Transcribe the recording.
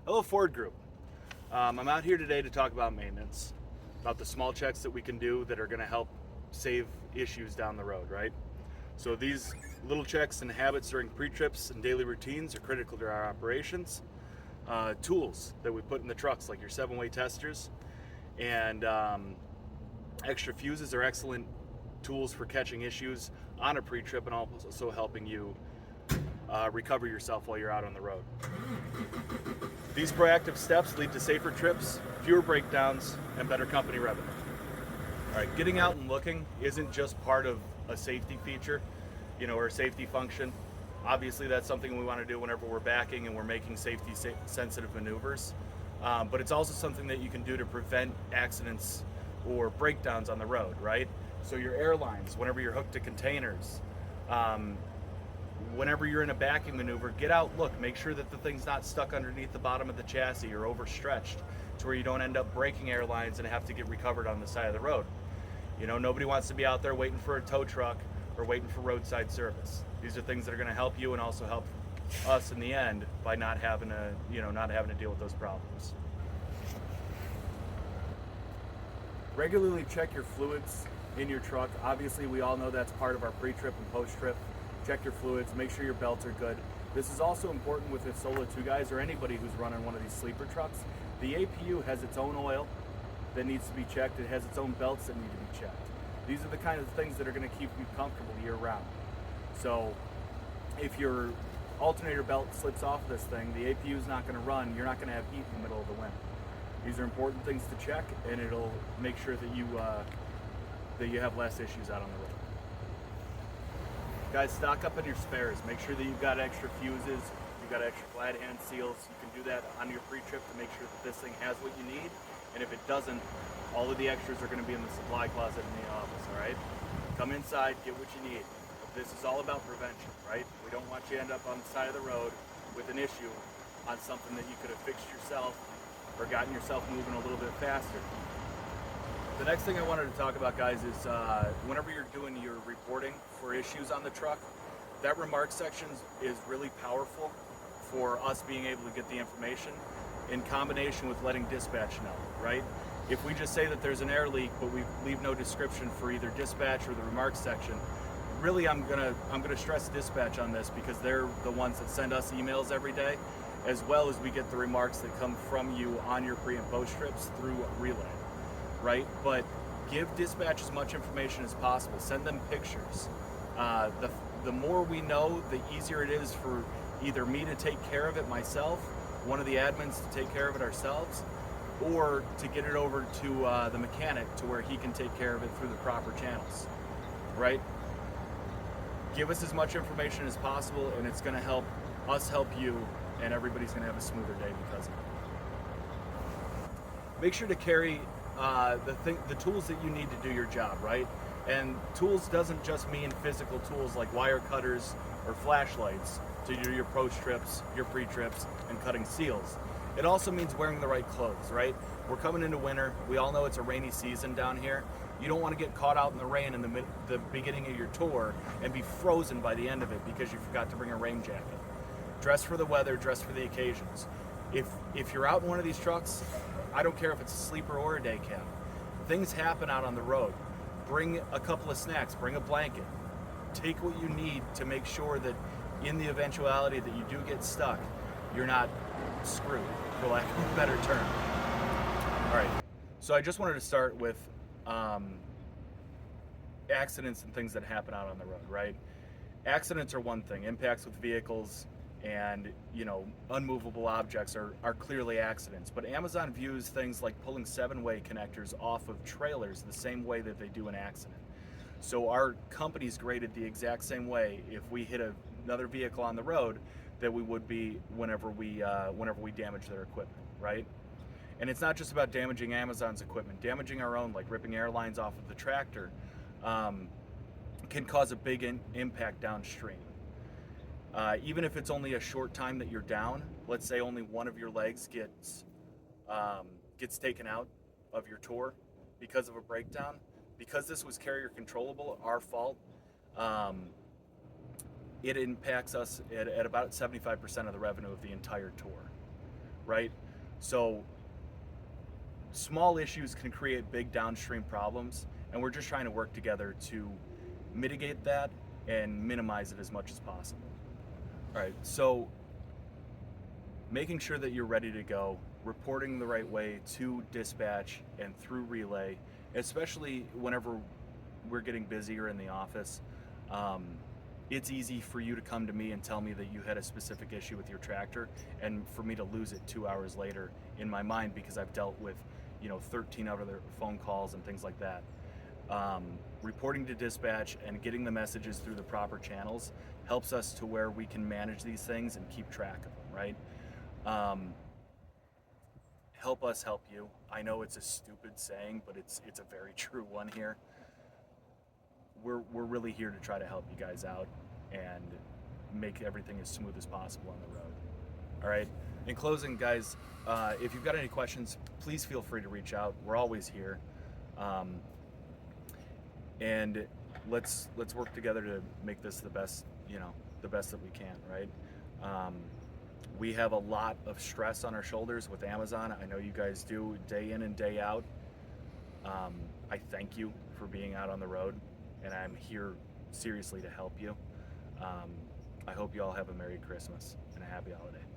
Hello, Ford Group. I'm out here today to talk about maintenance, about the small checks that we can do that are going to help save issues down the road, right? So these little checks and habits during pre-trips and daily routines are critical to our operations. Tools that we put in the trucks, like your 7-way testers, and extra fuses are excellent tools for catching issues on a pre-trip and also helping you recover yourself while you're out on the road. These proactive steps lead to safer trips, fewer breakdowns, and better company revenue. All right, getting out and looking isn't just part of a safety feature, or a safety function. Obviously, that's something we want to do whenever we're backing and we're making safety sensitive maneuvers. But it's also something that you can do to prevent accidents or breakdowns on the road, right? So your airlines, whenever you're hooked to containers, um, whenever you're in a backing maneuver, get out, look, make sure that the thing's not stuck underneath the bottom of the chassis or overstretched to where you don't end up breaking airlines and have to get recovered on the side of the road. Nobody wants to be out there waiting for a tow truck or waiting for roadside service. These are things that are going to help you and also help us in the end by not having to deal with those problems. Regularly check your fluids in your truck. Obviously, we all know that's part of our pre-trip and post-trip. Check your fluids, make sure your belts are good. This is also important with the Solo 2 guys or anybody who's running one of these sleeper trucks. The APU has its own oil that needs to be checked. It has its own belts that need to be checked. These are the kind of things that are going to keep you comfortable year round. So if your alternator belt slips off this thing, the APU is not going to run. You're not going to have heat in the middle of the winter. These are important things to check, and it'll make sure that you have less issues out on the road. Guys, stock up on your spares. Make sure that you've got extra fuses, you've got extra glad hand seals. You can do that on your pre-trip to make sure that this thing has what you need. And if it doesn't, all of the extras are going to be in the supply closet in the office, all right? Come inside, get what you need. This is all about prevention, right? We don't want you to end up on the side of the road with an issue on something that you could have fixed yourself or gotten yourself moving a little bit faster. The next thing I wanted to talk about, guys, is whenever you're doing your reporting for issues on the truck, that remark section is really powerful for us being able to get the information in combination with letting dispatch know, right? If we just say that there's an air leak, but we leave no description for either dispatch or the remarks section, really I'm gonna stress dispatch on this because they're the ones that send us emails every day, as well as we get the remarks that come from you on your pre and post trips through Relay. Right? But give dispatch as much information as possible. Send them pictures. The more we know, the easier it is for either me to take care of it myself, one of the admins to take care of it ourselves, or to get it over to the mechanic to where he can take care of it through the proper channels. Right? Give us as much information as possible, and it's going to help us help you, and everybody's going to have a smoother day because of it. Make sure to carry the tools that you need to do your job, right? And tools doesn't just mean physical tools like wire cutters or flashlights to do your post trips, your pre trips, and cutting seals. It also means wearing the right clothes, right? We're coming into winter. We all know it's a rainy season down here. You don't want to get caught out in the rain in the beginning of your tour and be frozen by the end of it because you forgot to bring a rain jacket. Dress for the weather, dress for the occasions. If you're out in one of these trucks, I don't care if it's a sleeper or a day cab. Things happen out on the road. Bring a couple of snacks, bring a blanket. Take what you need to make sure that in the eventuality that you do get stuck, you're not screwed, for lack of a better term. All right, so I just wanted to start with accidents and things that happen out on the road, right? Accidents are one thing, impacts with vehicles and unmovable objects are clearly accidents, but Amazon views things like pulling 7-way connectors off of trailers the same way that they do an accident. So our company's graded the exact same way if we hit another vehicle on the road that we would be whenever we damage their equipment, right? And it's not just about damaging Amazon's equipment, damaging our own, like ripping airlines off of the tractor, can cause a big impact downstream. Even if it's only a short time that you're down, let's say only one of your legs gets taken out of your tour because of a breakdown, because this was carrier controllable, our fault, it impacts us at about 75% of the revenue of the entire tour, right? So small issues can create big downstream problems, and we're just trying to work together to mitigate that and minimize it as much as possible. All right, so making sure that you're ready to go, reporting the right way to dispatch and through relay, especially whenever we're getting busier in the office. Um, it's easy for you to come to me and tell me that you had a specific issue with your tractor, and for me to lose it 2 hours later in my mind because I've dealt with, 13 other phone calls and things like that. Reporting to dispatch and getting the messages through the proper channels helps us to where we can manage these things and keep track of them, right? Um, Help us help you. I know it's a stupid saying, but it's a very true one here. We're really here to try to help you guys out and make everything as smooth as possible on the road. All right. In closing, guys, if you've got any questions, please feel free to reach out. We're always here, um, and let's work together to make this the best, the best that we can. Right. Um, we have a lot of stress on our shoulders with Amazon. I know you guys do day in and day out. I thank you for being out on the road, and I'm here seriously to help you. Um, I hope you all have a Merry Christmas and a Happy Holiday.